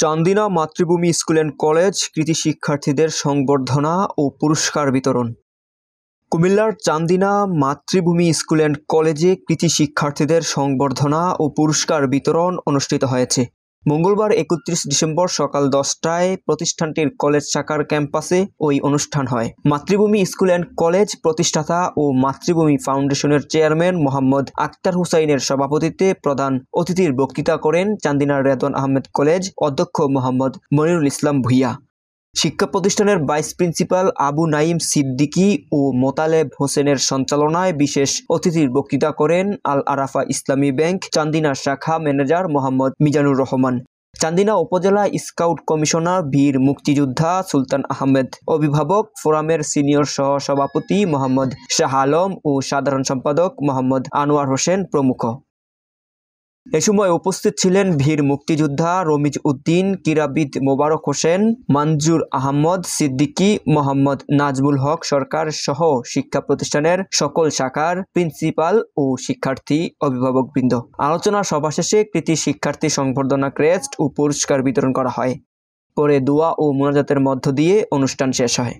চান্দিনা মাতৃভূমি school and college কৃতি শিক্ষার্থীদের সংবর্ধনা ও পুরস্কার বিতরণ। কুমিল্লার চান্দিনা মাতৃভূমি স্কুল অ্যান্ড কলেজে কৃতি শিক্ষার্থীদের সংবর্ধনা ও পুরস্কার বিতরণ অনুষ্ঠিত হয়েছে। মঙ্গলবার 31 ডিসেম্বর সকাল 10টায় প্রতিষ্ঠানটির কলেজ শাখার ক্যাম্পাসে ওই অনুষ্ঠান হয়। মাতৃভূমি স্কুল অ্যান্ড কলেজ প্রতিষ্ঠাতা ও মাতৃভূমি ফাউন্ডেশনের চেয়ারম্যান মোহাম্মদ আক্তার হুসাইনের সভাপতিত্বে প্রধান অতিথির বক্তৃতা করেন চান্দিনার রেদওয়ান আহমেদ কলেজ অধ্যক্ষ মোহাম্মদ মনিরুল ইসলাম ভূঁইয়া। শিক্ষা প্রতিষ্ঠানের ভাইস প্রিন্সিপাল আবু নাইম সিদ্দিকী ও মোতালেব হোসেনের সঞ্চালনায় বিশেষ অতিথির বক্তৃতা করেন আল আরাফা ইসলামী ব্যাংক চান্দিনা শাখা ম্যানেজার মোহাম্মদ মিজানুর রহমান, চান্দিনা উপজেলা স্কাউট কমিশনার বীর মুক্তিযোদ্ধা সুলতান আহমেদ, অভিভাবক ফোরামের সিনিয়র সহ সভাপতি মোহাম্মদ শাহ আলম ও সাধারণ সম্পাদক মোহাম্মদ আনোয়ার হোসেন প্রমুখ। এ সময় উপস্থিত ছিলেন বীর মুক্তিযোদ্ধা রমিজ উদ্দিন, ক্রীড়াবিদ মোবারক হোসেন, মঞ্জুর আহমদ সিদ্দিকী, মোহাম্মদ নাজমুল হক সরকার সহ শিক্ষা প্রতিষ্ঠানের সকল শাখার প্রিন্সিপাল ও শিক্ষার্থী অভিভাবকবৃন্দ। আলোচনা সভা শেষে কৃতি শিক্ষার্থী সংবর্ধনা ক্রেস্ট ও পুরস্কার বিতরণ করা হয়। পরে দোয়া ও মোনাজাতের মধ্য দিয়ে অনুষ্ঠান শেষ হয়।